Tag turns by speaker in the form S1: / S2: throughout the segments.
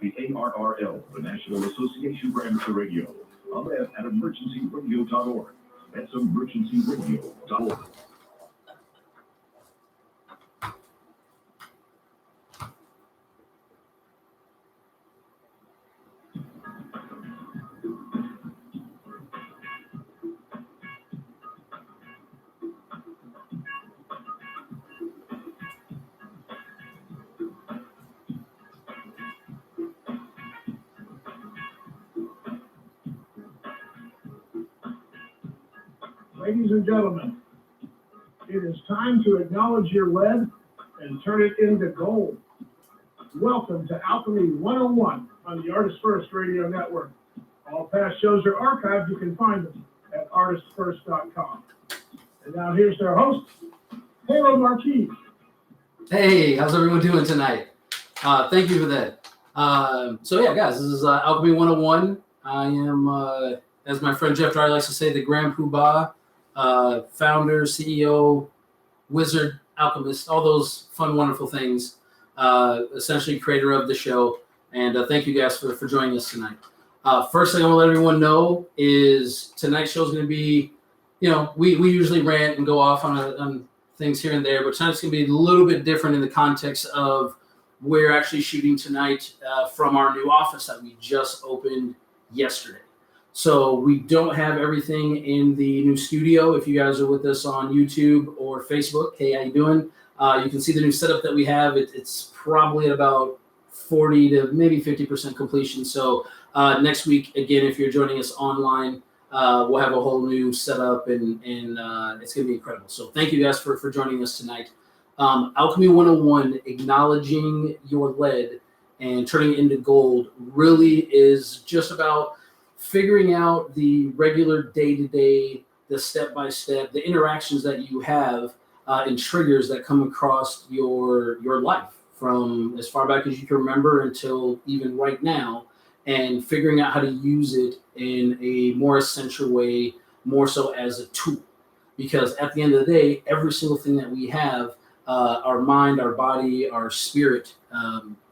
S1: the ARRL, the National Association for Amateur Radio. On web at emergencyradio.org. That's emergencyradio.org.
S2: Ladies and gentlemen, it is time to acknowledge your lead and turn it into gold. Welcome to Alchemy 101 on the Artist First Radio Network. All past shows are archived. You can find them at artistfirst.com. And now here's their host, Halo Marquis.
S3: Hey, how's everyone doing tonight? Thank you for that. So yeah, guys, this is Alchemy 101. I am, as my friend Jeff Dry likes to say, the Grand Poobah. Founder, CEO, wizard, alchemist, all those fun, wonderful things. Essentially creator of the show. And thank you guys for joining us tonight. First thing I want to let everyone know is tonight's show is going to be, we usually rant and go off on things here and there, but tonight's going to be a little bit different in the context of we're actually shooting tonight from our new office that we just opened yesterday. So we don't have everything in the new studio. If you guys are with us on YouTube or Facebook, hey, how you doing? You can see the new setup that we have. It's probably at about 40 to maybe 50% completion. So next week, again, if you're joining us online, we'll have a whole new setup and it's going to be incredible. So thank you guys for joining us tonight. Alchemy 101, acknowledging your lead and turning it into gold, really is just about figuring out the regular day-to-day, the step-by-step, the interactions that you have and triggers that come across your life from as far back as you can remember until even right now, and figuring out how to use it in a more essential way, more so as a tool. Because at the end of the day, every single thing that we have, our mind, our body, our spirit,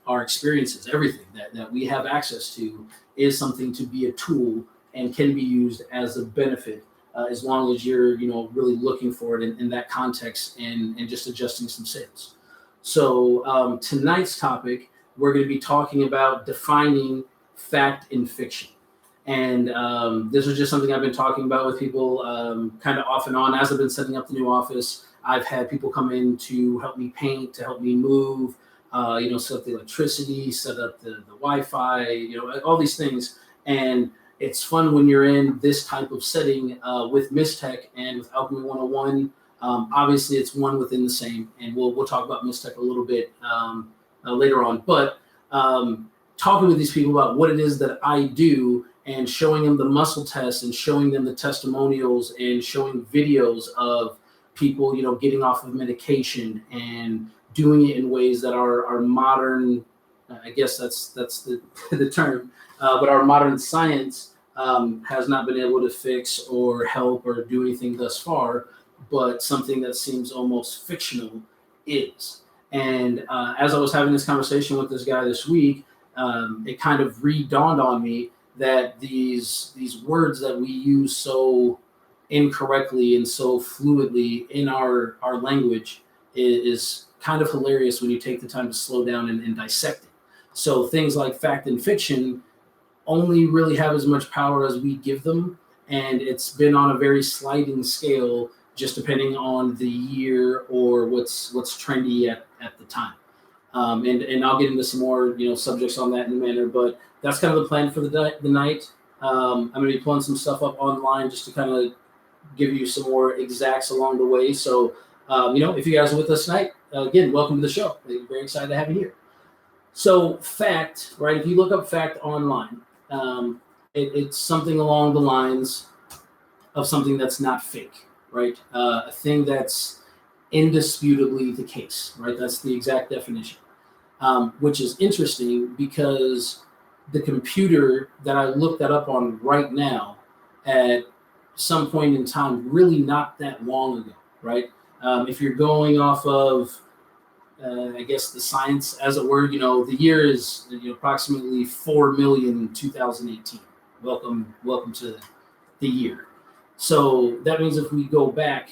S3: our experiences, everything that we have access to is something to be a tool and can be used as a benefit as long as you're, really looking for it in that context and just adjusting some sails. So tonight's topic, we're going to be talking about defining fact and fiction. And this is just something I've been talking about with people kind of off and on. As I've been setting up the new office, I've had people come in to help me paint, to help me move, set up the electricity, set up the Wi-Fi, all these things. And it's fun when you're in this type of setting with Mistech and with Alchemy 101. Obviously, it's one within the same, and we'll talk about Mistech a little bit later on. But talking with these people about what it is that I do and showing them the muscle tests and showing them the testimonials and showing videos of people, getting off of medication and doing it in ways that are modern, I guess that's the term, but our modern science has not been able to fix or help or do anything thus far, but something that seems almost fictional is. And as I was having this conversation with this guy this week, it kind of redawned on me that these words that we use so incorrectly and so fluidly in our language is kind of hilarious when you take the time to slow down and dissect it. So things like fact and fiction only really have as much power as we give them. And it's been on a very sliding scale, just depending on the year or what's trendy at the time. And I'll get into some more, subjects on that in a minute, but that's kind of the plan for the night. I'm going to be pulling some stuff up online just to kind of give you some more exacts along the way. So, if you guys are with us tonight, again, welcome to the show. We're very excited to have you here. So fact, right? If you look up fact online, it's something along the lines of something that's not fake, right? A thing that's indisputably the case, right? That's the exact definition, which is interesting because the computer that I looked that up on right now at some point in time, really not that long ago, right? If you're going off of I guess the science, as it were, the year is approximately 4 million 2018. Welcome to the year. So that means if we go back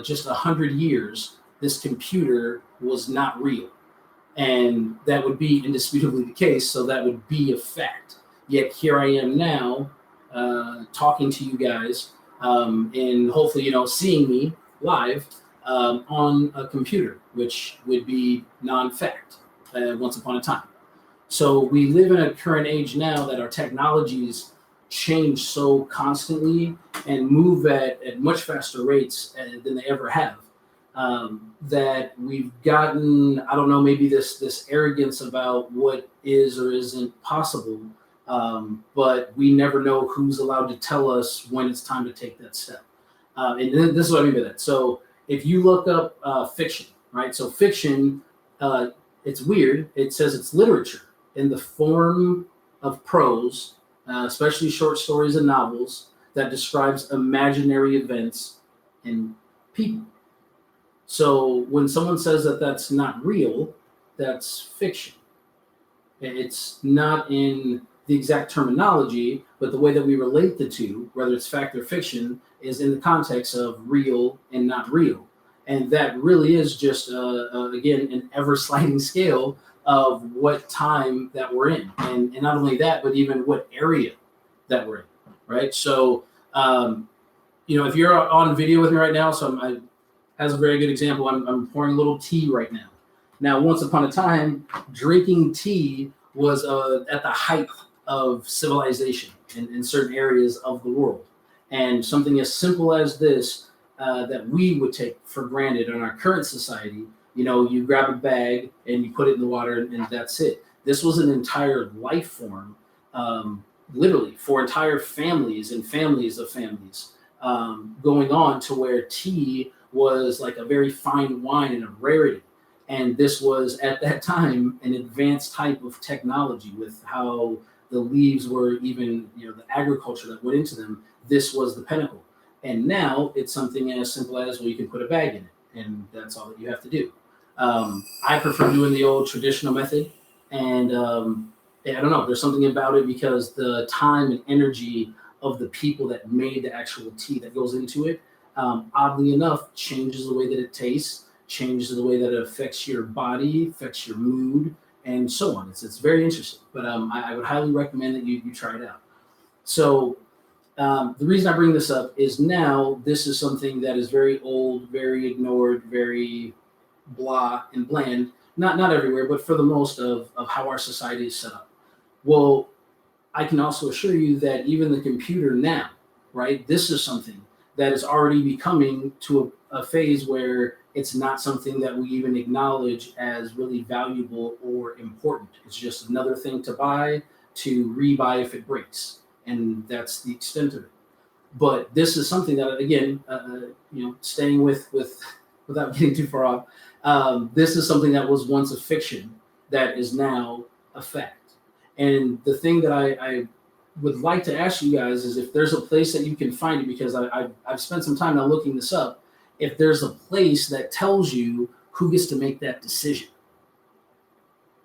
S3: just 100 years, this computer was not real. And that would be indisputably the case. So that would be a fact. Yet here I am now talking to you guys and hopefully, seeing me live on a computer, which would be non-fact once upon a time. So we live in a current age now that our technologies change so constantly and move at much faster rates than they ever have. That we've gotten, I don't know, maybe this arrogance about what is or isn't possible, but we never know who's allowed to tell us when it's time to take that step. And this is what I mean by that. So if you look up fiction, right? So fiction, it's weird. It says it's literature in the form of prose, especially short stories and novels that describes imaginary events and people. So when someone says that that's not real, that's fiction. It's not in the exact terminology, but the way that we relate the two, whether it's fact or fiction, is in the context of real and not real. And that really is just, again, an ever-sliding scale of what time that we're in. And not only that, but even what area that we're in, right? So, if you're on video with me right now, as a very good example, I'm pouring a little tea right now. Now, once upon a time, drinking tea was at the height of civilization in certain areas of the world. And something as simple as this that we would take for granted in our current society, you grab a bag and you put it in the water and that's it. This was an entire life form, literally, for entire families and families of families, going on to where tea was like a very fine wine and a rarity. And this was, at that time, an advanced type of technology with how the leaves were even, the agriculture that went into them. This was the pinnacle. And now it's something as simple as, well, you can put a bag in it, and that's all that you have to do. I prefer doing the old traditional method. And I don't know, there's something about it because the time and energy of the people that made the actual tea that goes into it, oddly enough, changes the way that it tastes, changes the way that it affects your body, affects your mood, and so on. It's very interesting, but I would highly recommend that you try it out. So the reason I bring this up is now this is something that is very old, very ignored, very blah and bland. Not everywhere, but for the most of how our society is set up. Well, I can also assure you that even the computer now, right, this is something that is already becoming to a phase where it's not something that we even acknowledge as really valuable or important. It's just another thing to buy, to rebuy if it breaks. And that's the extent of it. But this is something that, again, staying with without getting too far off, this is something that was once a fiction that is now a fact. And the thing that I would like to ask you guys is if there's a place that you can find it, because I've spent some time now looking this up, if there's a place that tells you who gets to make that decision,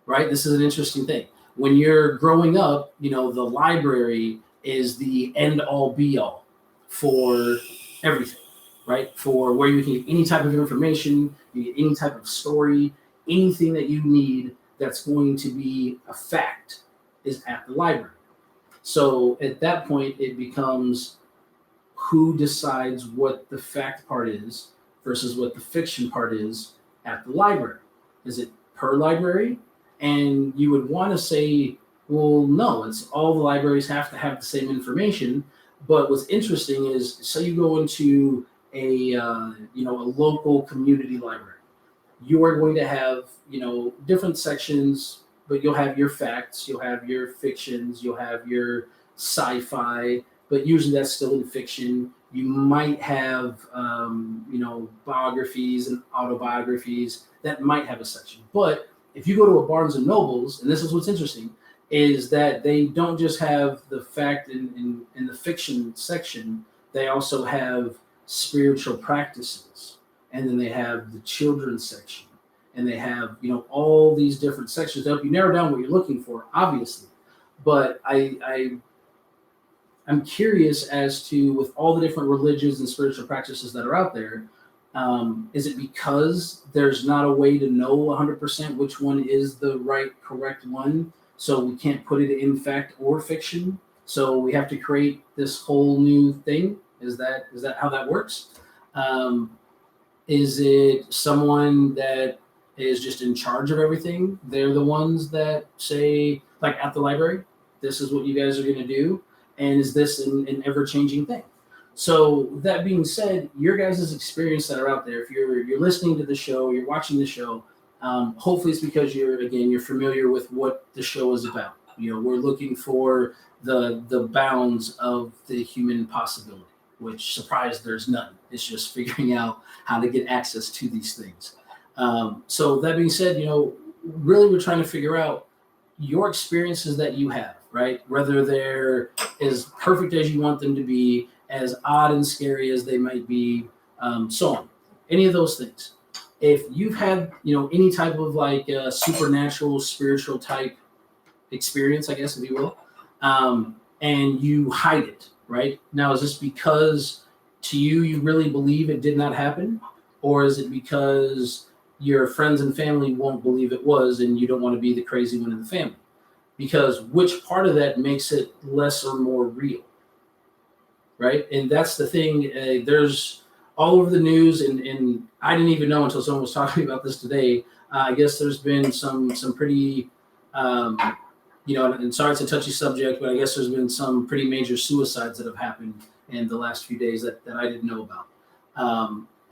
S3: right? This is an interesting thing. When you're growing up, the library is the end all be all for everything, right? For where you can get any type of information, you get any type of story, anything that you need that's going to be a fact is at the library. So at that point, it becomes who decides what the fact part is versus what the fiction part is at the library. Is it per library? And you would want to say, well, no, it's all the libraries have to have the same information. But what's interesting is, say you go into a local community library, you are going to have, different sections, but you'll have your facts, you'll have your fictions, you'll have your sci-fi, but usually that's still in fiction. You might have, biographies and autobiographies that might have a section. But if you go to a Barnes and Nobles, and this is what's interesting, is that they don't just have the fact in the fiction section, they also have spiritual practices. And then they have the children's section. and they have, you know, all these different sections to help you narrow down what you're looking for, obviously. But I'm curious as to, with all the different religions and spiritual practices that are out there, is it because there's not a way to know 100% which one is the right, correct one? So we can't put it in fact or fiction. So we have to create this whole new thing. Is that how that works? Is it someone that is just in charge of everything? They're the ones that say, like at the library, this is what you guys are going to do. And is this an ever-changing thing? So that being said, your guys' experience that are out there, if you're listening to the show, you're watching the show, hopefully it's because you're familiar with what the show is about. You know, we're looking for the bounds of the human possibility, which, surprise, there's none. It's just figuring out how to get access to these things. So that being said, you know, really we're trying to figure out your experiences that you have, right? Whether they're as perfect as you want them to be, as odd and scary as they might be, so on. Any of those things. If you've had, you know, any type of like supernatural, spiritual type experience, I guess, if you will, and you hide it, right? Now, is this because to you really believe it did not happen? Or is it because your friends and family won't believe it was and you don't want to be the crazy one in the family? Because which part of that makes it less or more real, right? And that's the thing. There's all over the news, and I didn't even know until someone was talking about this today. I guess there's been some pretty, you know, and sorry it's a touchy subject, but I guess there's been some pretty major suicides that have happened in the last few days that I didn't know about.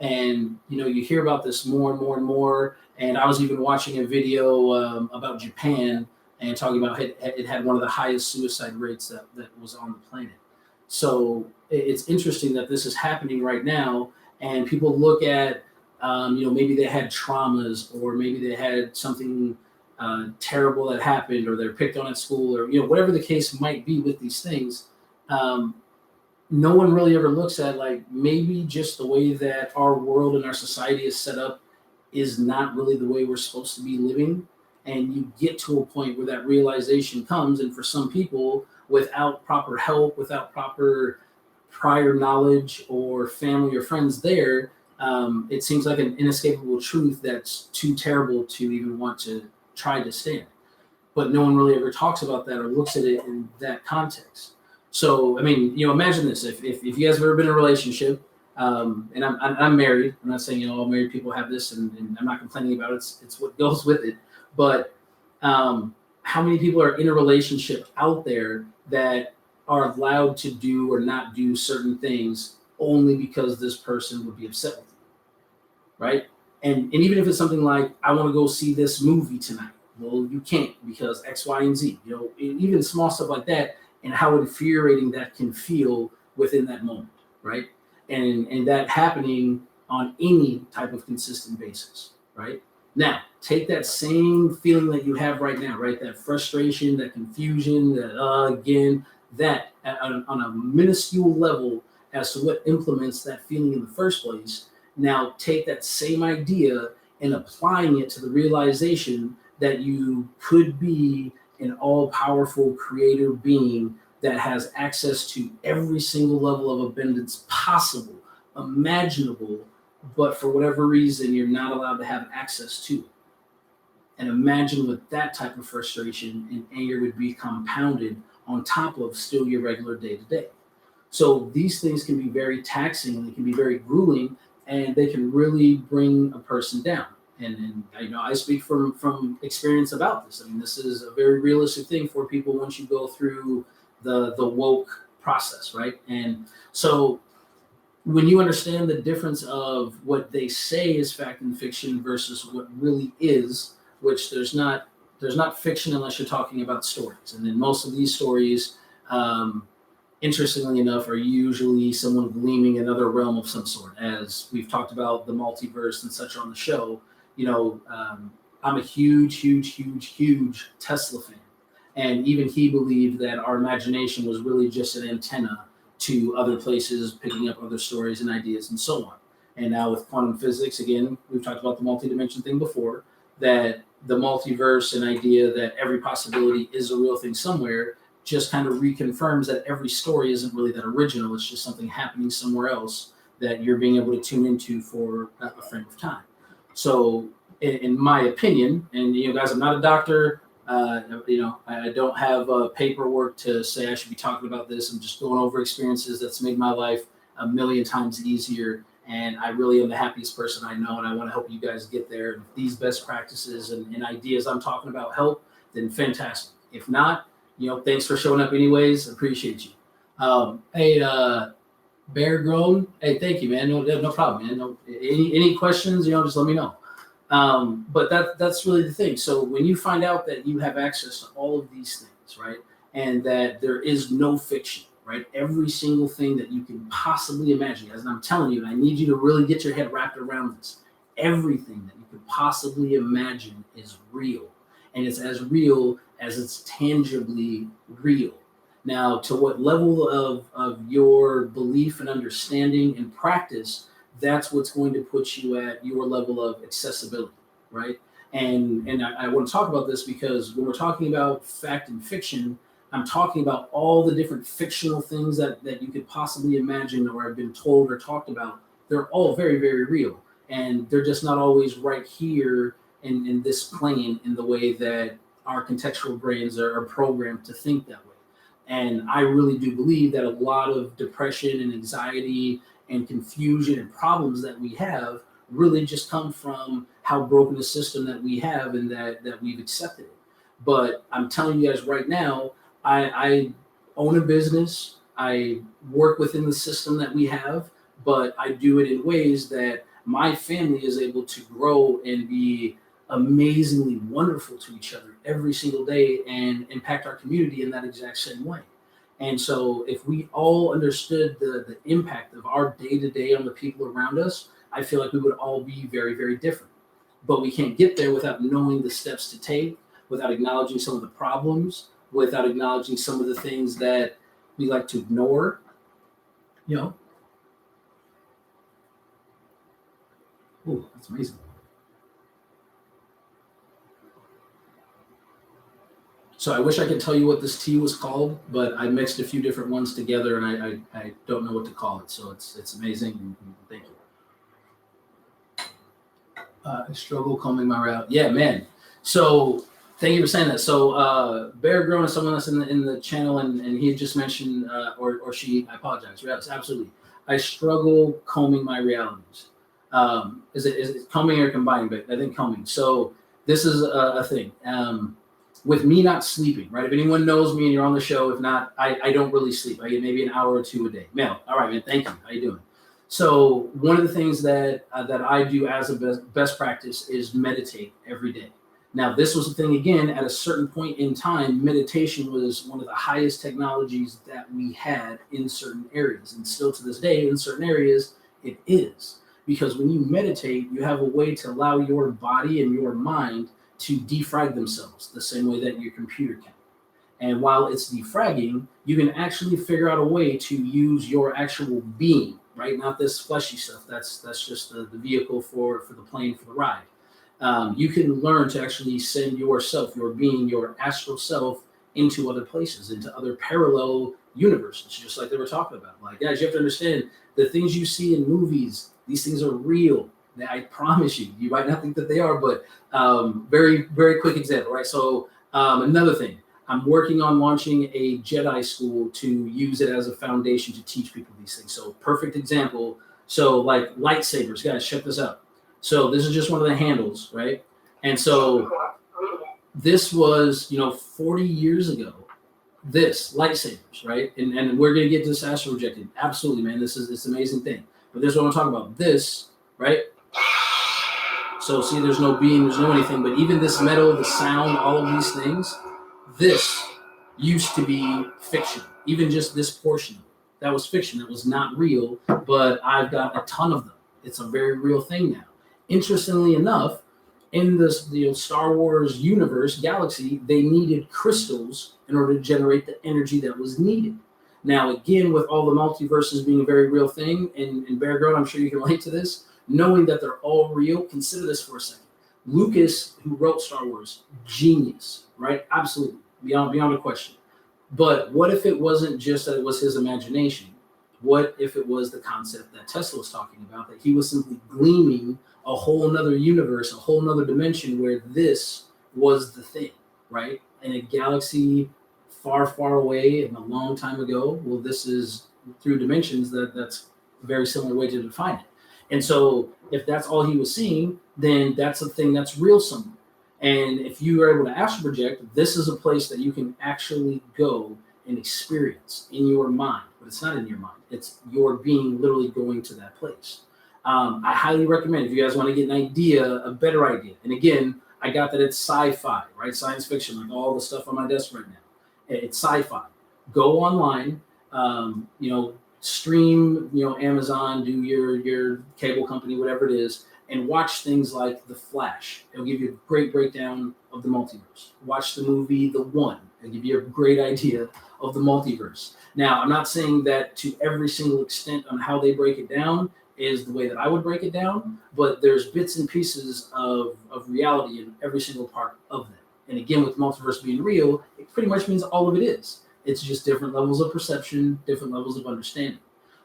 S3: And, you know, you hear about this more and more and more. And I was even watching a video about Japan and talking about it had one of the highest suicide rates that was on the planet. So it's interesting that this is happening right now. And people look at, you know, maybe they had traumas, or maybe they had something terrible that happened, or they're picked on at school, or, you know, whatever the case might be with these things. No one really ever looks at, like, maybe just the way that our world and our society is set up is not really the way we're supposed to be living. And you get to a point where that realization comes. And for some people, without proper help, without proper prior knowledge or family or friends there, it seems like an inescapable truth that's too terrible to even want to try to stand. But no one really ever talks about that or looks at it in that context. So, I mean, you know, imagine this. If you guys have ever been in a relationship, and I'm married, I'm not saying, you know, all married people have this, and I'm not complaining about it. It's what goes with it. But how many people are in a relationship out there that are allowed to do or not do certain things only because this person would be upset with you, right? And even if it's something like, I want to go see this movie tonight. Well, you can't because X, Y, and Z. You know, even small stuff like that, and how infuriating that can feel within that moment, right? And that happening on any type of consistent basis, right? Now, take that same feeling that you have right now, right? That frustration, that confusion, that again, that on a minuscule level as to what implements that feeling in the first place. Now, take that same idea and applying it to the realization that you could be an all-powerful creator being that has access to every single level of abundance possible, imaginable, but for whatever reason, you're not allowed to have access to it. And imagine what that type of frustration and anger would be compounded on top of still your regular day-to-day. So these things can be very taxing, they can be very grueling, and they can really bring a person down. And you know, I speak from experience about this. I mean, this is a very realistic thing for people once you go through the woke process, right? And so when you understand the difference of what they say is fact and fiction versus what really is, which there's not fiction unless you're talking about stories. And then most of these stories, interestingly enough, are usually someone gleaming another realm of some sort. As we've talked about the multiverse and such on the show, you know, I'm a huge Tesla fan. And even he believed that our imagination was really just an antenna to other places, picking up other stories and ideas and so on. And now with quantum physics, again, we've talked about the multidimension thing before. that the multiverse and idea that every possibility is a real thing somewhere just kind of reconfirms that every story isn't really that original. It's just something happening somewhere else that you're being able to tune into for a frame of time. So in my opinion, and guys, I'm not a doctor. I don't have paperwork to say I should be talking about this. I'm just going over experiences that's made my life a million times easier. And I really am the happiest person I know, and I want to help you guys get there. If these best practices and ideas I'm talking about help, then fantastic. If not, thanks for showing up anyways. Appreciate you. Hey, Bear Grown. Hey, thank you, man. No problem, man. No, any questions, just let me know. But that's really the thing. So when you find out that you have access to all of these things, right, and that there is no fiction, right, every single thing that you can possibly imagine, as I'm telling you, and I need you to really get your head wrapped around this, everything that you can possibly imagine is real, and it's as real as it's tangibly real. Now, to what level of your belief and understanding and practice, that's what's going to put you at your level of accessibility, right? And I want to talk about this because when we're talking about fact and fiction, I'm talking about all the different fictional things that you could possibly imagine or have been told or talked about. They're all very, very real. And they're just not always right here in this plane in the way that our contextual brains are programmed to think that way. And I really do believe that a lot of depression and anxiety and confusion and problems that we have really just come from how broken the system that we have and that we've accepted it. But I'm telling you guys right now, I own a business. I work within the system that we have, but I do it in ways that my family is able to grow and be amazingly wonderful to each other every single day and impact our community in that exact same way. And so if we all understood the impact of our day-to-day on the people around us, I feel like we would all be very, very different. But we can't get there without knowing the steps to take, without acknowledging some of the problems, without acknowledging some of the things that we like to ignore. Oh, that's amazing. So I wish I could tell you what this tea was called, but I mixed a few different ones together and I don't know what to call it. So it's amazing. And thank you. I struggle combing my route. Yeah, man. So thank you for saying that. So Bear Grown is someone else in the channel, and he had just mentioned, or she, I apologize. Yes, absolutely. I struggle combing my realities. Is it combing or combining? But I think combing. So this is a thing. With me not sleeping, right? If anyone knows me and you're on the show, if not, I don't really sleep. I get maybe an hour or two a day. Mel, all right, man, thank you. How you doing? So one of the things that I do as a best practice is meditate every day. Now, this was the thing, again, at a certain point in time, meditation was one of the highest technologies that we had in certain areas. And still to this day, in certain areas, it is. Because when you meditate, you have a way to allow your body and your mind to defrag themselves the same way that your computer can. And while it's defragging, you can actually figure out a way to use your actual being, right? Not this fleshy stuff. That's just the vehicle for the plane, for the ride. You can learn to actually send yourself, your being, your astral self into other places, into other parallel universes, just like they were talking about. Like, guys, you have to understand the things you see in movies, these things are real. I promise you, you might not think that they are, but very, very quick example, right? So another thing, I'm working on launching a Jedi school to use it as a foundation to teach people these things. So perfect example. So like lightsabers, guys, check this out. So this is just one of the handles, right? And so this was, 40 years ago, this lightsabers, right? And we're going to get this astral projected. Absolutely, man. This is this amazing thing. But this is what I'm talking about. This, right? So see, there's no beam, there's no anything, but even this metal, the sound, all of these things, this used to be fiction. Even just this portion, that was fiction. That was not real, but I've got a ton of them. It's a very real thing now. Interestingly enough, in this Star Wars universe, galaxy, they needed crystals in order to generate the energy that was needed. Now, again, with all the multiverses being a very real thing, and Bear Grown, I'm sure you can relate to this, knowing that they're all real, consider this for a second. Lucas, who wrote Star Wars, genius, right? Absolutely, beyond a question. But what if it wasn't just that it was his imagination? What if it was the concept that Tesla was talking about, that he was simply gleaming a whole nother universe, a whole nother dimension where this was the thing, right? In a galaxy far, far away and a long time ago. Well, this is through dimensions that's a very similar way to define it. And so if that's all he was seeing, then that's a thing that's real somewhere. And if you are able to astral project, this is a place that you can actually go and experience in your mind, but it's not in your mind. It's your being literally going to that place. I highly recommend, if you guys want to get an idea, a better idea. And again, I got that it's sci-fi, right? Science fiction, like all the stuff on my desk right now. It's sci-fi. Go online, stream, Amazon, do your cable company, whatever it is, and watch things like The Flash. It'll give you a great breakdown of the multiverse. Watch the movie The One. It'll give you a great idea of the multiverse. Now, I'm not saying that to every single extent on how they break it down is the way that I would break it down, but there's bits and pieces of reality in every single part of them. And again, with multiverse being real, it pretty much means all of it is. It's just different levels of perception, different levels of understanding.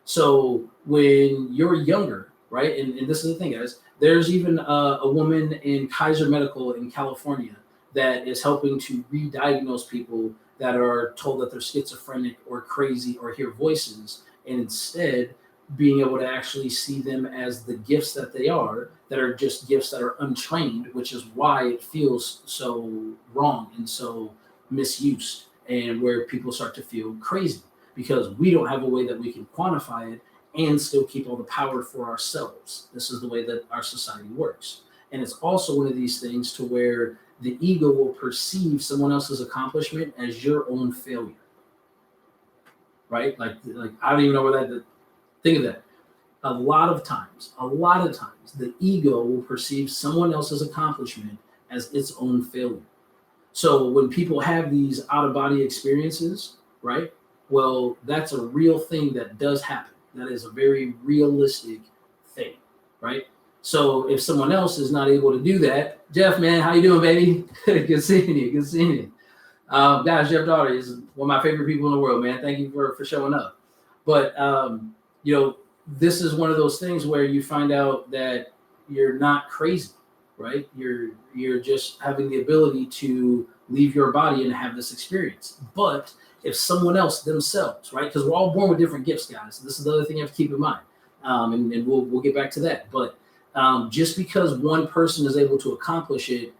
S3: So when you're younger, right, and this is the thing, guys, there's even a woman in Kaiser Medical in California that is helping to re-diagnose people that are told that they're schizophrenic or crazy or hear voices, and instead being able to actually see them as the gifts that they are, that are just gifts that are untrained, which is why it feels so wrong and so misused, and where people start to feel crazy because we don't have a way that we can quantify it and still keep all the power for ourselves. This is the way that our society works. And it's also one of these things to where the ego will perceive someone else's accomplishment as your own failure, right? Like I don't even know where that, think of that. A lot of times, the ego will perceive someone else's accomplishment as its own failure. So when people have these out-of-body experiences, right? Well, that's a real thing that does happen. That is a very realistic thing, right? So if someone else is not able to do that, Jeff, man, how you doing, baby? Good seeing you. Guys, Jeff Daugherty is one of my favorite people in the world, man. Thank you for showing up. But this is one of those things where you find out that you're not crazy, right? You're just having the ability to leave your body and have this experience. But if someone else themselves, right? Because we're all born with different gifts, guys. This is the other thing you have to keep in mind. And we'll get back to that. But just because one person is able to accomplish it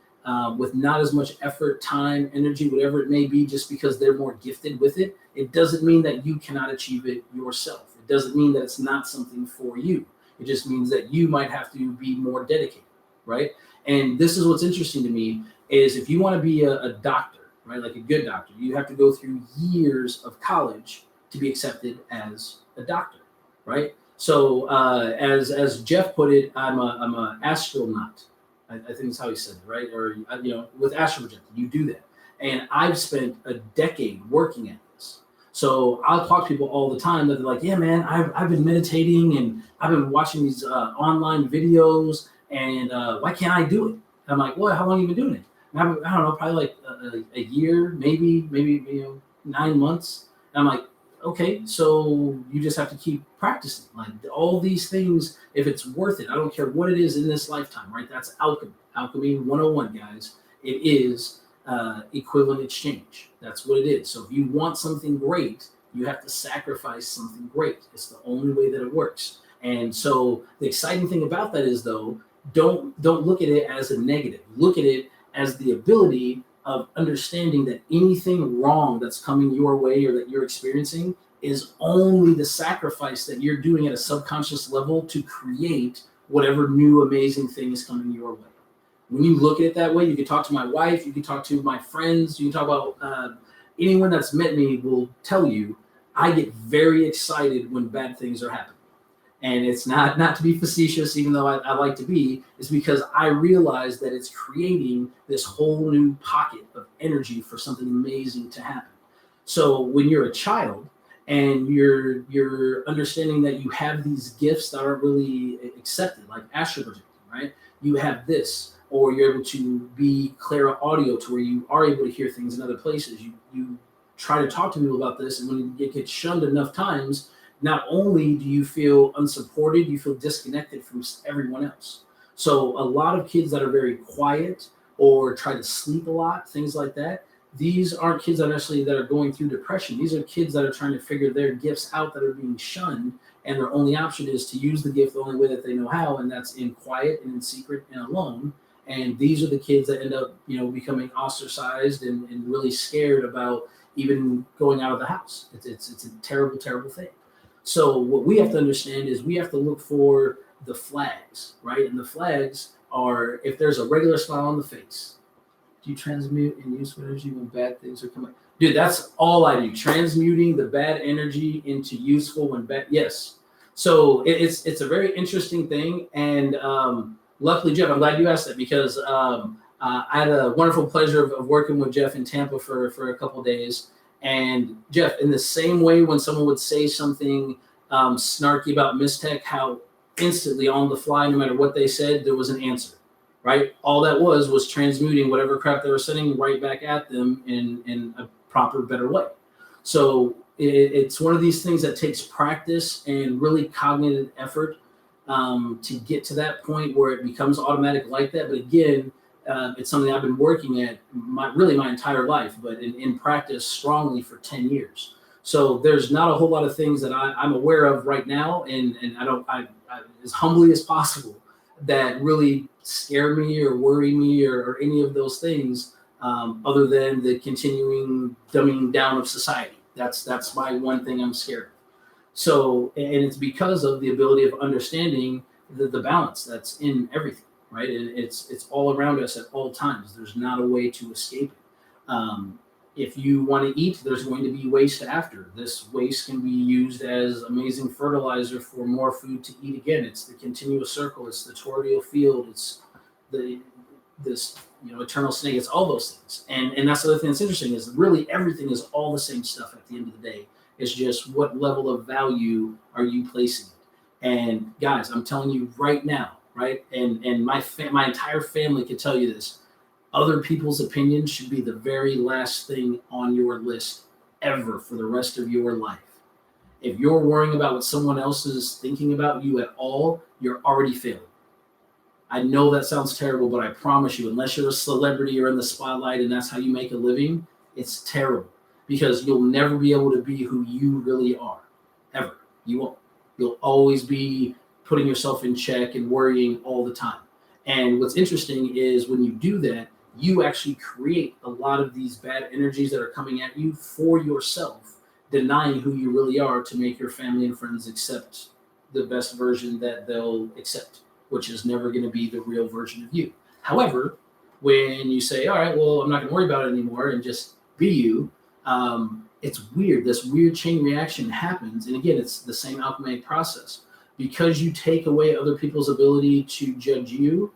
S3: with not as much effort, time, energy, whatever it may be, just because they're more gifted with it, it doesn't mean that you cannot achieve it yourself. It doesn't mean that it's not something for you. It just means that you might have to be more dedicated, right? And this is what's interesting to me is if you want to be a doctor, right, like a good doctor, you have to go through years of college to be accepted as a doctor, right? So as Jeff put it, I'm a astronaut. I think that's how he said it, right? Or with astral projecting, you do that. And I've spent a decade working at this. So I'll talk to people all the time that they're like, yeah, man, I've been meditating and I've been watching these online videos, and why can't I do it? And I'm like, well, how long have you been doing it? And I don't know, probably like a year, maybe 9 months. And I'm like, okay, so you just have to keep practicing. Like all these things, if it's worth it, I don't care what it is in this lifetime, right? That's alchemy. Alchemy 101, guys. It is equivalent exchange. That's what it is. So if you want something great, you have to sacrifice something great. It's the only way that it works. And so the exciting thing about that is, though, don't look at it as a negative. Look at it as the ability of understanding that anything wrong that's coming your way or that you're experiencing is only the sacrifice that you're doing at a subconscious level to create whatever new amazing thing is coming your way. When you look at it that way, you can talk to my wife, you can talk to my friends, you can talk about anyone that's met me will tell you, I get very excited when bad things are happening. And it's not to be facetious, even though I like to be, is because I realize that it's creating this whole new pocket of energy for something amazing to happen. So when you're a child and you're understanding that you have these gifts that aren't really accepted, like astral projecting, right? You have this. or you're able to be clairaudio to where you are able to hear things in other places. You try to talk to people about this, and when it gets shunned enough times, not only do you feel unsupported, you feel disconnected from everyone else. So a lot of kids that are very quiet or try to sleep a lot, things like that, these aren't kids that necessarily that are going through depression. These are kids that are trying to figure their gifts out that are being shunned, and their only option is to use the gift the only way that they know how, and that's in quiet and in secret and alone. And these are the kids that end up, becoming ostracized and really scared about even going out of the house. It's a terrible, terrible thing. So what we have to understand is we have to look for the flags, right? And the flags are if there's a regular smile on the face. Do you transmute and use energy when bad things are coming? Dude, that's all I do. Transmuting the bad energy into useful when bad. Yes. So it's a very interesting thing. And luckily, Jeff, I'm glad you asked that because I had a wonderful pleasure of working with Jeff in Tampa for a couple of days. And Jeff, in the same way, when someone would say something snarky about Mistech, how instantly on the fly, no matter what they said, there was an answer, right? All that was transmuting whatever crap they were sending right back at them in a proper, better way. So it's one of these things that takes practice and really cognitive effort to get to that point where it becomes automatic like that. But again, it's something I've been working at my entire life, but in practice strongly for 10 years. So there's not a whole lot of things that I'm aware of right now, and I as humbly as possible, that really scare me or worry me or any of those things, other than the continuing dumbing down of society. That's my one thing I'm scared of. So, and it's because of the ability of understanding the balance that's in everything. Right, and it's all around us at all times. There's not a way to escape it. If you want to eat, there's going to be waste after. This waste can be used as amazing fertilizer for more food to eat again. It's the continuous circle. It's the toroidal field. It's this eternal snake. It's all those things. And that's the other thing that's interesting is really everything is all the same stuff at the end of the day. It's just what level of value are you placing it? And guys, I'm telling you right now. Right, and my entire family can tell you this. Other people's opinions should be the very last thing on your list ever for the rest of your life. If you're worrying about what someone else is thinking about you at all, you're already failing. I know that sounds terrible, but I promise you, unless you're a celebrity or in the spotlight and that's how you make a living, it's terrible because you'll never be able to be who you really are, ever. You won't. You'll always be putting yourself in check and worrying all the time. And what's interesting is when you do that, you actually create a lot of these bad energies that are coming at you for yourself, denying who you really are to make your family and friends accept the best version that they'll accept, which is never going to be the real version of you. However, when you say, all right, well, I'm not going to worry about it anymore and just be you, it's weird. This weird chain reaction happens. And again, it's the same alchemic process. Because you take away other people's ability to judge you,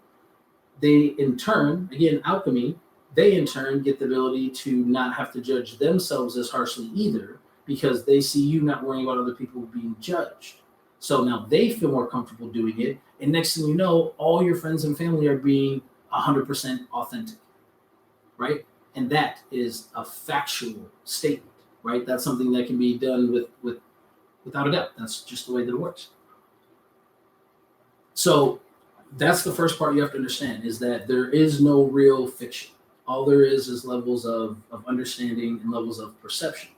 S3: they in turn, again, alchemy, they in turn get the ability to not have to judge themselves as harshly either because they see you not worrying about other people being judged. So now they feel more comfortable doing it. And next thing you know, all your friends and family are being 100% authentic, right? And that is a factual statement, right? That's something that can be done without a doubt. That's just the way that it works. So that's the first part you have to understand is that there is no real fiction. All there is levels of understanding and levels of perception.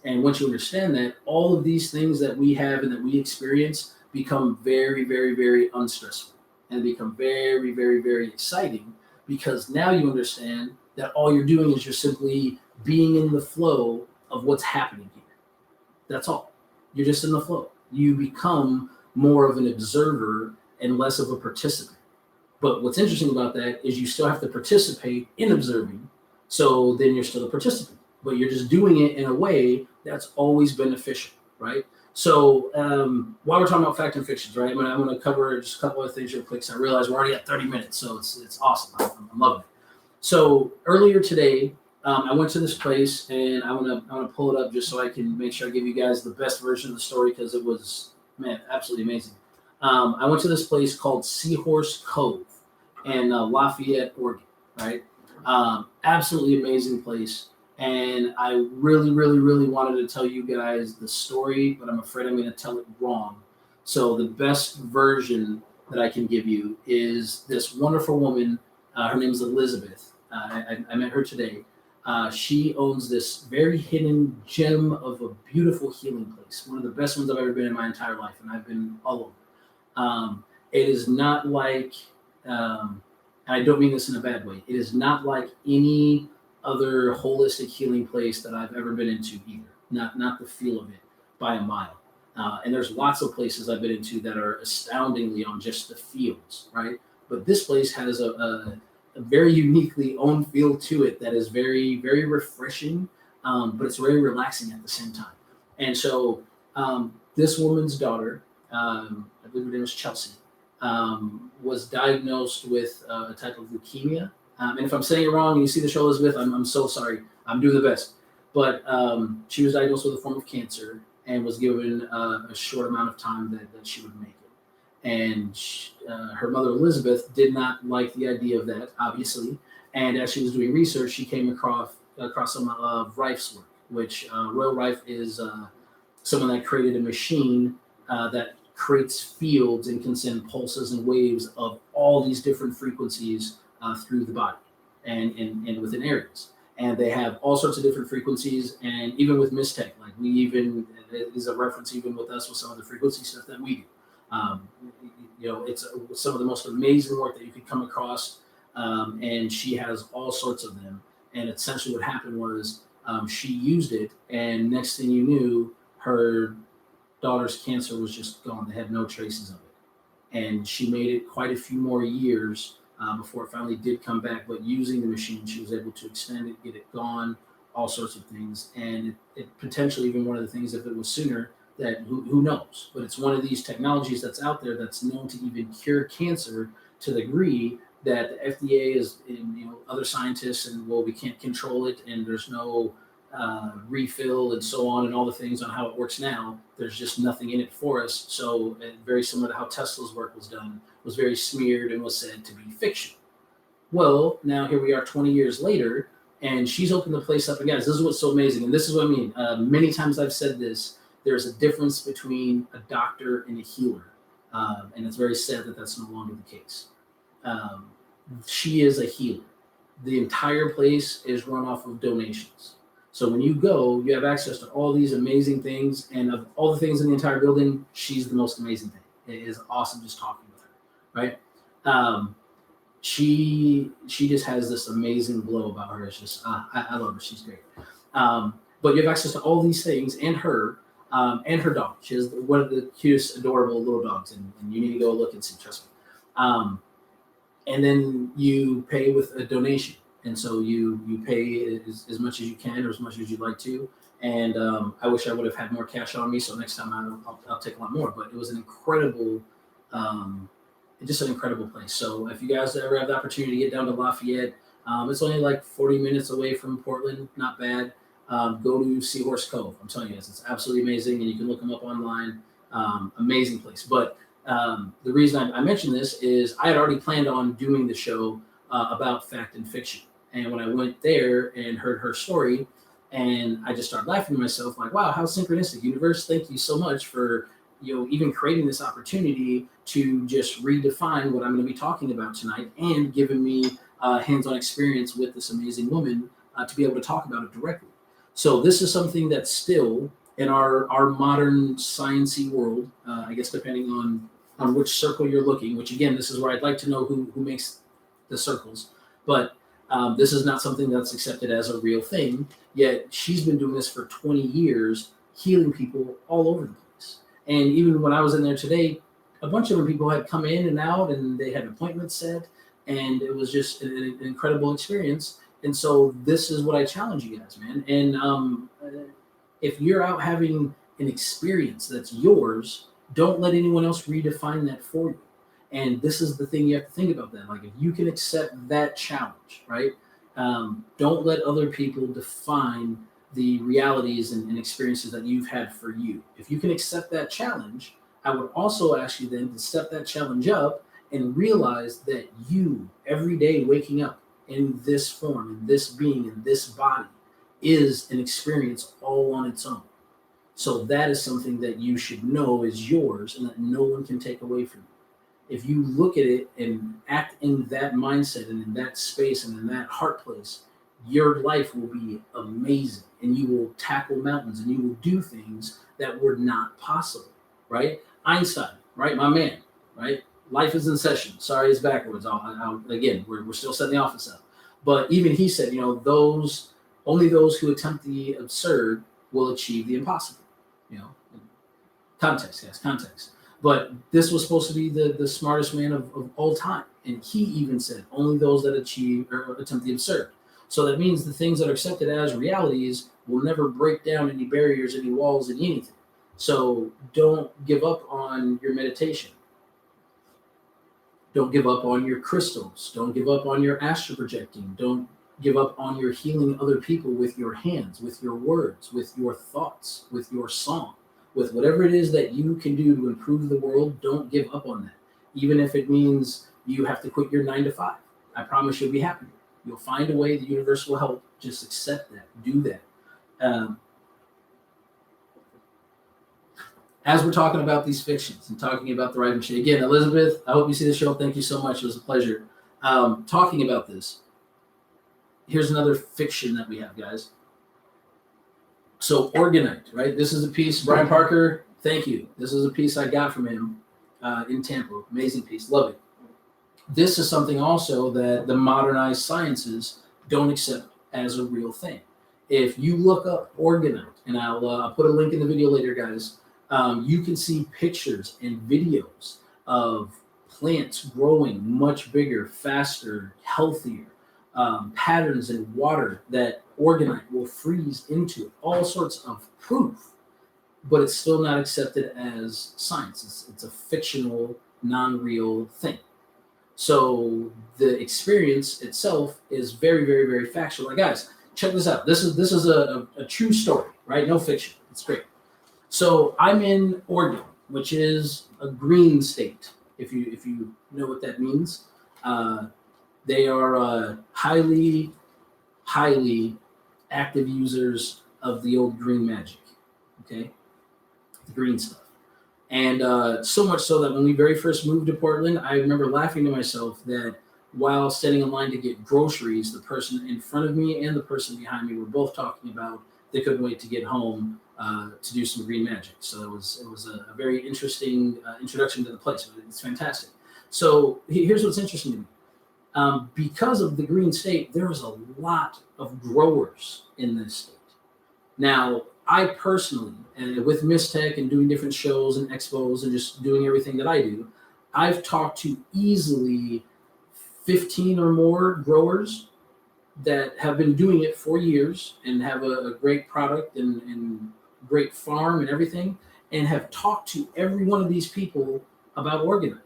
S3: And once you understand that, all of these things that we have and that we experience become very, very, very unstressful and become very, very, very exciting because now you understand that all you're doing is you're simply being in the flow of what's happening here. That's all. You're just in the flow. You become more of an observer and less of a participant. But what's interesting about that is you still have to participate in observing. So then you're still a participant, but you're just doing it in a way that's always beneficial, right? So while we're talking about fact and fictions, right, I'm going to cover just a couple of things real quick. So I realize we're already at 30 minutes, so it's awesome. I'm loving it. So earlier today, I went to this place, and I want to pull it up just so I can make sure I give you guys the best version of the story because it was, man, absolutely amazing. I went to this place called Seahorse Cove, in Lafayette, Oregon, right? Absolutely amazing place. And I really, really, really wanted to tell you guys the story, but I'm afraid I'm going to tell it wrong. So the best version that I can give you is this wonderful woman. Her name is Elizabeth. I met her today. She owns this very hidden gem of a beautiful healing place, one of the best ones I've ever been in my entire life, and I've been all over. It is not like, and I don't mean this in a bad way, it is not like any other holistic healing place that I've ever been into either. Not the feel of it by a mile. And there's lots of places I've been into that are astoundingly on just the feels, right? But this place has a very uniquely own feel to it that is very, very refreshing, but it's very relaxing at the same time. And so this woman's daughter, I believe her name was Chelsea, was diagnosed with a type of leukemia. And if I'm saying it wrong and you see the show Elizabeth, I'm so sorry. I'm doing the best. But she was diagnosed with a form of cancer and was given a short amount of time that she would make it. And her mother, Elizabeth, did not like the idea of that, obviously. And as she was doing research, she came across some of Rife's work, which Royal Rife is someone that created a machine that creates fields and can send pulses and waves of all these different frequencies through the body and within areas. And they have all sorts of different frequencies, and even with Mistech, like it is a reference even with us with some of the frequency stuff that we do. It's some of the most amazing work that you could come across, and she has all sorts of them. And essentially what happened was she used it, and next thing you knew, her daughter's cancer was just gone. They had no traces of it. And she made it quite a few more years before it finally did come back. But using the machine, she was able to extend it, get it gone, all sorts of things. And it potentially even one of the things, if it was sooner, that who knows? But it's one of these technologies that's out there that's known to even cure cancer to the degree that the FDA is, other scientists, and well, we can't control it, and there's no refill and so on, and all the things on how it works now. There's just nothing in it for us. So very similar to how Tesla's work was done, was very smeared and was said to be fiction. Well, now here we are 20 years later, and she's opened the place up. And guys, this is what's so amazing, and this is what I mean. Many times I've said this. There's a difference between a doctor and a healer, and it's very sad that that's no longer the case. She is a healer. The entire place is run off of donations. So when you go, you have access to all these amazing things, and of all the things in the entire building, she's the most amazing thing. It is awesome just talking with her, right? She just has this amazing glow about her. It's just, I love her. She's great. But you have access to all these things, and her dog. She has one of the cutest, adorable little dogs, and you need to go look and see, trust me. And then you pay with a donation. And so you pay as much as you can or as much as you'd like to. And I wish I would have had more cash on me, so next time I'll take a lot more. But it was an incredible, just an incredible place. So if you guys ever have the opportunity to get down to Lafayette, it's only like 40 minutes away from Portland, not bad. Go to Seahorse Cove. I'm telling you guys, it's absolutely amazing, and you can look them up online. Amazing place. But the reason I mentioned this is I had already planned on doing the show about fact and fiction. And when I went there and heard her story, and I just started laughing to myself, like, wow, how synchronistic. Universe, thank you so much for even creating this opportunity to just redefine what I'm going to be talking about tonight, and giving me hands-on experience with this amazing woman to be able to talk about it directly. So this is something that's still in our modern sciencey world, I guess, depending on which circle you're looking, which again, this is where I'd like to know who makes the circles. But this is not something that's accepted as a real thing, yet she's been doing this for 20 years, healing people all over the place. And even when I was in there today, a bunch of people had come in and out, and they had appointments set, and it was just an incredible experience. And so this is what I challenge you guys, man. And if you're out having an experience that's yours, don't let anyone else redefine that for you. And this is the thing you have to think about that. Like, if you can accept that challenge, right? Don't let other people define the realities and experiences that you've had for you. If you can accept that challenge, I would also ask you then to step that challenge up and realize that you, every day waking up in this form, in this being, in this body, is an experience all on its own. So that is something that you should know is yours and that no one can take away from you. If you look at it and act in that mindset and in that space and in that heart place, your life will be amazing, and you will tackle mountains and you will do things that were not possible, right? Einstein, right? My man, right? Life is in session. Sorry, it's backwards. Again, we're still setting the office up. But even he said, only those who attempt the absurd will achieve the impossible. Context, guys, context. But this was supposed to be the smartest man of all time. And he even said, only those that achieve or attempt the absurd. So that means the things that are accepted as realities will never break down any barriers, any walls, any anything. So don't give up on your meditation. Don't give up on your crystals. Don't give up on your astral projecting. Don't give up on your healing other people with your hands, with your words, with your thoughts, with your song, with whatever it is that you can do to improve the world. Don't give up on that. Even if it means you have to quit your 9 to 5. I promise you'll be happy. You'll find a way. The universe will help. Just accept that. Do that. As we're talking about these fictions and talking about the writing shit, again, Elizabeth, I hope you see the show. Thank you so much. It was a pleasure. Talking about this. Here's another fiction that we have, guys. So Organite, right? This is a piece. Brian Parker, thank you. This is a piece I got from him in Tampa. Amazing piece. Love it. This is something also that the modernized sciences don't accept as a real thing. If you look up Organite, and I'll put a link in the video later, guys, you can see pictures and videos of plants growing much bigger, faster, healthier, patterns in water that Organite will freeze into, all sorts of proof, but it's still not accepted as science. It's a fictional, non-real thing. So the experience itself is very, very, very factual. Like, guys, check this out. This is a true story, right? No fiction. It's great. So I'm in Oregon, which is a green state. If you know what that means, they are highly, highly active users of the old green magic. Okay, the green stuff. And so much so that when we very first moved to Portland, I remember laughing to myself that while standing in line to get groceries, the person in front of me and the person behind me were both talking about they couldn't wait to get home to do some green magic. So it was a very interesting introduction to the place. It's fantastic. So here's what's interesting to me. Because of the green state, there is a lot of growers in this state. Now, I personally, and with Miss Tech and doing different shows and expos and just doing everything that I do, I've talked to easily 15 or more growers that have been doing it for years and have a great product and great farm and everything, and have talked to every one of these people about Organite.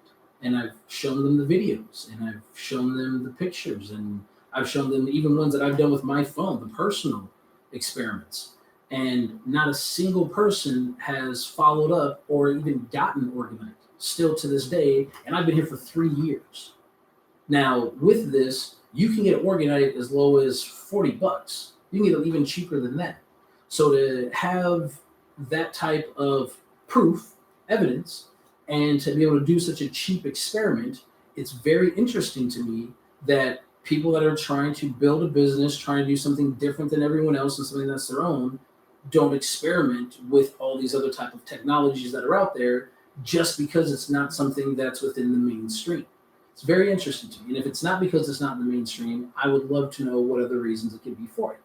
S3: And I've shown them the videos, and I've shown them the pictures, and I've shown them even ones that I've done with my phone, the personal experiments. And not a single person has followed up or even gotten Organite still to this day. And I've been here for 3 years. Now, with this, you can get Organite as low as $40. You can get it even cheaper than that. So to have that type of proof, evidence, and to be able to do such a cheap experiment, it's very interesting to me that people that are trying to build a business, trying to do something different than everyone else and something that's their own, don't experiment with all these other type of technologies that are out there just because it's not something that's within the mainstream. It's very interesting to me. And if it's not because it's not in the mainstream, I would love to know what other reasons it could be for it.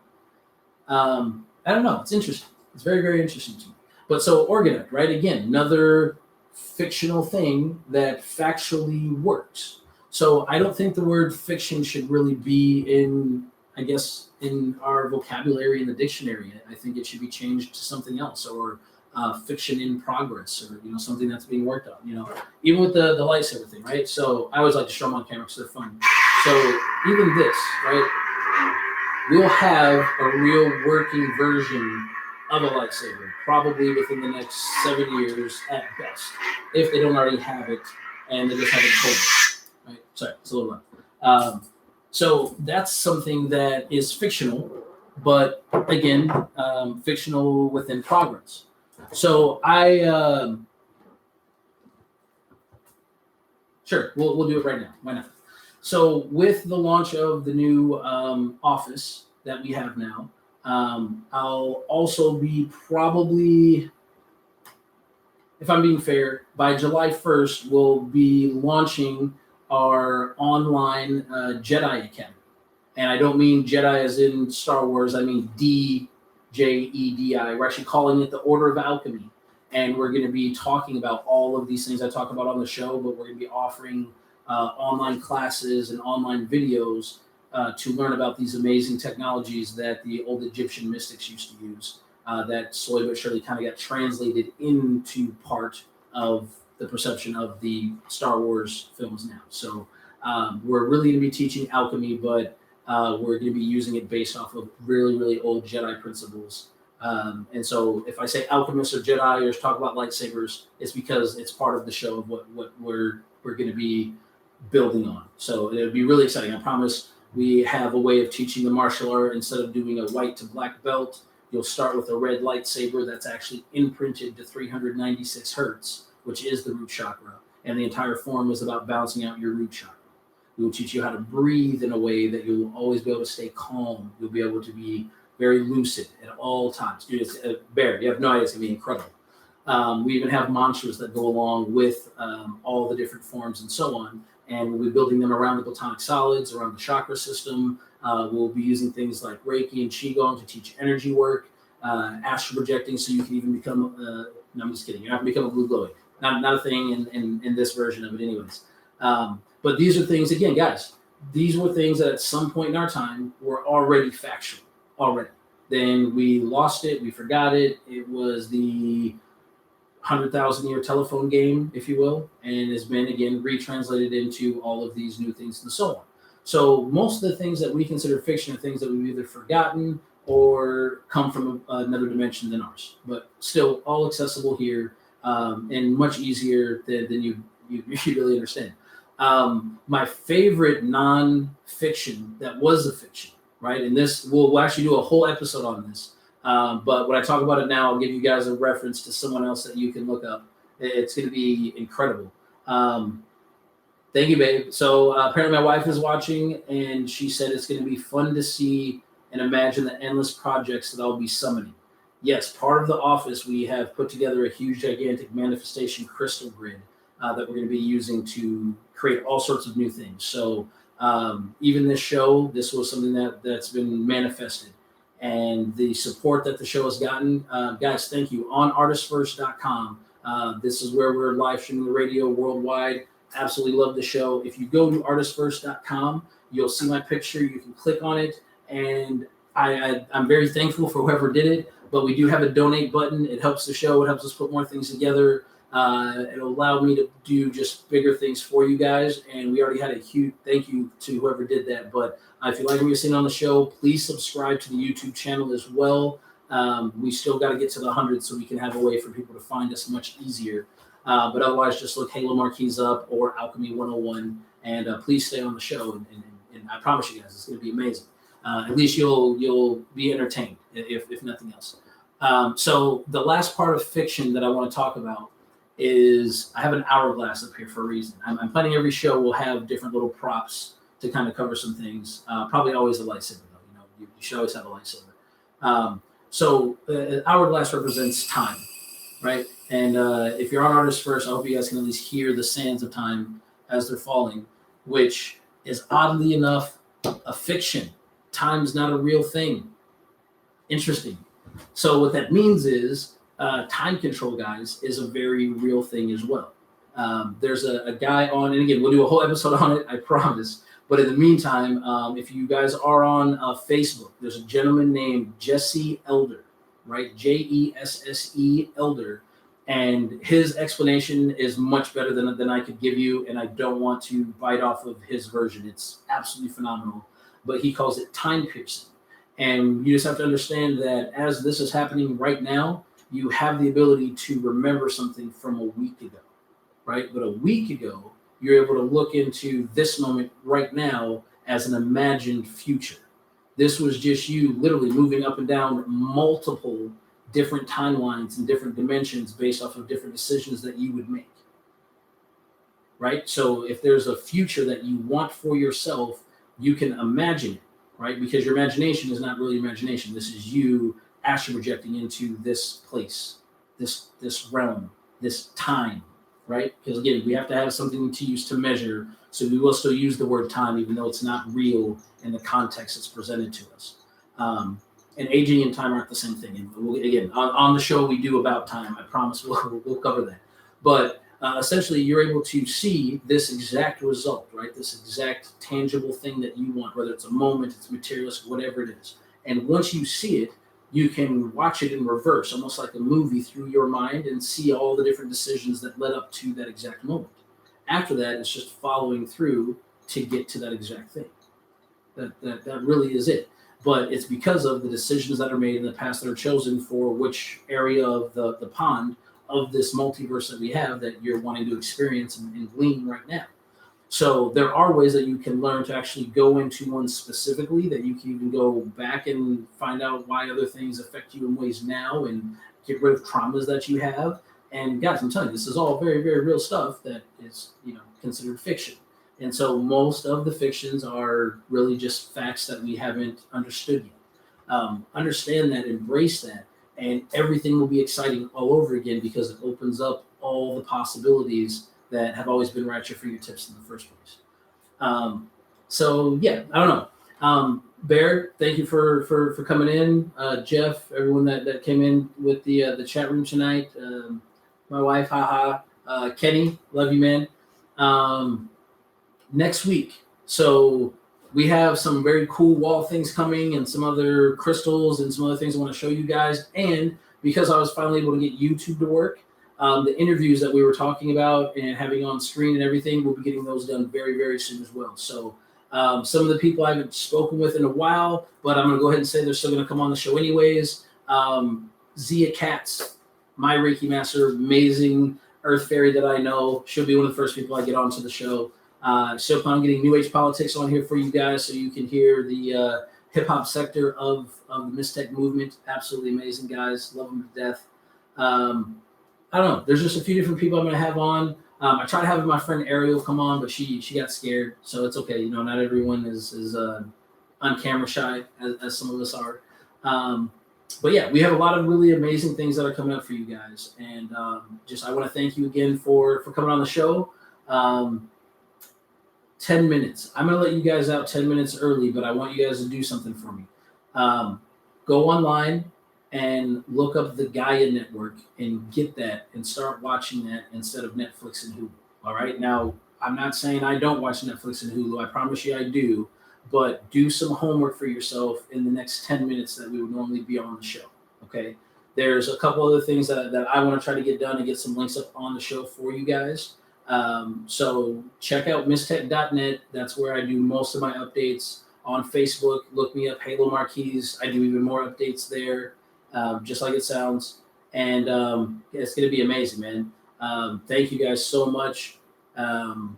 S3: I don't know. It's interesting. It's very, very interesting to me. But so Organite, right? Again, another fictional thing that factually works. So I don't think the word fiction should really be in our vocabulary in the dictionary. I think it should be changed to something else, or fiction in progress, or something that's being worked on. Even with the lightsaber thing, right? So I always like to show them on camera because they're fun. So even this, right? We'll have a real working version of a lightsaber probably within the next 7 years at best, if they don't already have it and they just haven't told it. Sorry, it's a little loud. So that's something that is fictional, but again, fictional within progress. So sure, we'll do it right now. Why not? So with the launch of the new office that we have now, I'll also be probably, if I'm being fair, by July 1st, we'll be launching our online Jedi Academy. And I don't mean Jedi as in Star Wars, I mean DJEDI. We're actually calling it the Order of Alchemy. And we're going to be talking about all of these things I talk about on the show, but we're going to be offering online classes and online videos to learn about these amazing technologies that the old Egyptian mystics used to use, that slowly but surely kind of got translated into part of the perception of the Star Wars films now. So we're really going to be teaching alchemy, but we're going to be using it based off of really, really old Jedi principles. And so if I say alchemists or Jedi or talk about lightsabers, it's because it's part of the show of what we're going to be building on. So it'll be really exciting. I promise we have a way of teaching the martial art. Instead of doing a white to black belt, you'll start with a red lightsaber that's actually imprinted to 396 hertz, which is the root chakra. And the entire form is about balancing out your root chakra. We will teach you how to breathe in a way that you'll always be able to stay calm. You'll be able to be very lucid at all times. Dude, it's Bear, you have no idea, it's going to be incredible. We even have mantras that go along with all the different forms and so on. And we'll be building them around the platonic solids, around the chakra system. We'll be using things like Reiki and Qigong to teach energy work, astral projecting, so you can even become, no, I'm just kidding. You're not going to become a blue glowy. Not a thing in this version of it anyways. But these are things, again, guys, these were things that at some point in our time were already factual, already. Then we lost it, we forgot it. It was the 100,000-year telephone game, if you will, and has been, again, retranslated into all of these new things and so on. So most of the things that we consider fiction are things that we've either forgotten or come from another dimension than ours, but still all accessible here and much easier than you really understand. My favorite non-fiction that was a fiction, right? And this, we'll actually do a whole episode on this. But when I talk about it now, I'll give you guys a reference to someone else that you can look up. It's going to be incredible. Thank you, babe. So apparently my wife is watching, and she said it's going to be fun to see and imagine the endless projects that I'll be summoning. Yes, part of the office, we have put together a huge, gigantic manifestation crystal grid that we're going to be using to create all sorts of new things. So even this show, this was something that's been manifested. And the support that the show has gotten, guys, thank you. On artistfirst.com, this is where we're live streaming the radio worldwide. Absolutely love the show. If you go to artistfirst.com, you'll see my picture. You can click on it. And I'm very thankful for whoever did it. But we do have a donate button. It helps the show. It helps us put more things together. It'll allow me to do just bigger things for you guys. And we already had a huge thank you to whoever did that. But if you like what you're seeing on the show, please subscribe to the YouTube channel as well. We still got to get to the 100 so we can have a way for people to find us much easier. But otherwise, just look Halo Marquise up or Alchemy 101. And please stay on the show. And I promise you guys, it's going to be amazing. At least you'll be entertained, if nothing else. So the last part of fiction that I want to talk about is I have an hourglass up here for a reason. I'm planning every show will have different little props to kind of cover some things. Probably always a lightsaber, though. You should always have a lightsaber. So hourglass represents time, right? And if you're on Artist First, I hope you guys can at least hear the sands of time as they're falling, which is oddly enough a fiction. Time's not a real thing. Interesting. So what that means is time control, guys, is a very real thing as well. There's a guy on, and again, we'll do a whole episode on it, I promise. But in the meantime, if you guys are on Facebook, there's a gentleman named Jesse Elder, right? Jesse Elder. And his explanation is much better than I could give you. And I don't want to bite off of his version. It's absolutely phenomenal. But he calls it time piercing. And you just have to understand that as this is happening right now, you have the ability to remember something from a week ago, right? But a week ago, you're able to look into this moment right now as an imagined future. This was just you literally moving up and down multiple different timelines and different dimensions based off of different decisions that you would make. Right? So if there's a future that you want for yourself, you can imagine it, right? Because your imagination is not really imagination. This is you astral projecting into this place, this realm, this time, right? Because again, we have to have something to use to measure. So we will still use the word time, even though it's not real in the context it's presented to us. And aging and time aren't the same thing. And again, on the show, we do about time. I promise we'll cover that. But essentially, you're able to see this exact result, right? This exact tangible thing that you want, whether it's a moment, it's materialistic, whatever it is. And once you see it, you can watch it in reverse, almost like a movie through your mind, and see all the different decisions that led up to that exact moment. After that, it's just following through to get to that exact thing. That really is it. But it's because of the decisions that are made in the past that are chosen for which area of the pond of this multiverse that we have that you're wanting to experience and glean right now. So there are ways that you can learn to actually go into one specifically, that you can even go back and find out why other things affect you in ways now and get rid of traumas that you have. And guys, I'm telling you, this is all very, very real stuff that is, considered fiction. And so most of the fictions are really just facts that we haven't understood yet. Understand that, embrace that, and everything will be exciting all over again because it opens up all the possibilities that have always been right at your fingertips in the first place. So yeah, I don't know. Bear, thank you for coming in. Jeff, everyone that came in with the chat room tonight. My wife, haha. Kenny, love you, man. Next week, so we have some very cool wall things coming and some other crystals and some other things I want to show you guys. And because I was finally able to get YouTube to work, the interviews that we were talking about and having on screen and everything, we'll be getting those done very, very soon as well. So some of the people I haven't spoken with in a while, but I'm going to go ahead and say they're still going to come on the show anyways. Zia Katz, my Reiki master, amazing earth fairy that I know. She'll be one of the first people I get onto the show. So plan on getting New Age Politics on here for you guys so you can hear the hip-hop sector of the Mystech movement. Absolutely amazing guys. Love them to death. I don't know. There's just a few different people I'm going to have on. I tried having my friend Ariel come on, but she got scared. So it's okay. Not everyone is on camera shy as some of us are. But yeah, we have a lot of really amazing things that are coming up for you guys. And I want to thank you again for coming on the show. 10 minutes. I'm going to let you guys out 10 minutes early, but I want you guys to do something for me. Go online and look up the Gaia Network and get that and start watching that instead of Netflix and Hulu. All right. Now, I'm not saying I don't watch Netflix and Hulu. I promise you I do. But do some homework for yourself in the next 10 minutes that we would normally be on the show. Okay. There's a couple other things that I want to try to get done and get some links up on the show for you guys. So check out mystech.net. That's where I do most of my updates. On Facebook, look me up, Halo Marquise. I do even more updates there, just like it sounds. And it's going to be amazing, man. Thank you guys so much. And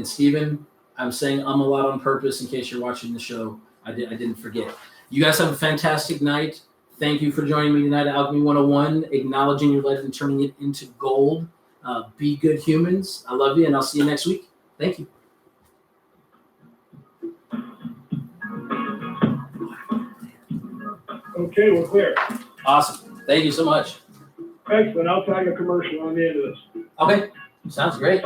S3: Steven, I'm saying a lot on purpose in case you're watching the show. I didn't forget. You guys have a fantastic night. Thank you for joining me tonight at Alchemy 101, acknowledging your life and turning it into gold. Be good humans. I love you, and I'll see you next week. Thank you.
S2: Okay, we're clear.
S3: Awesome. Thank you so much.
S2: Excellent. I'll tag a commercial on the end of this.
S3: Okay. Sounds great.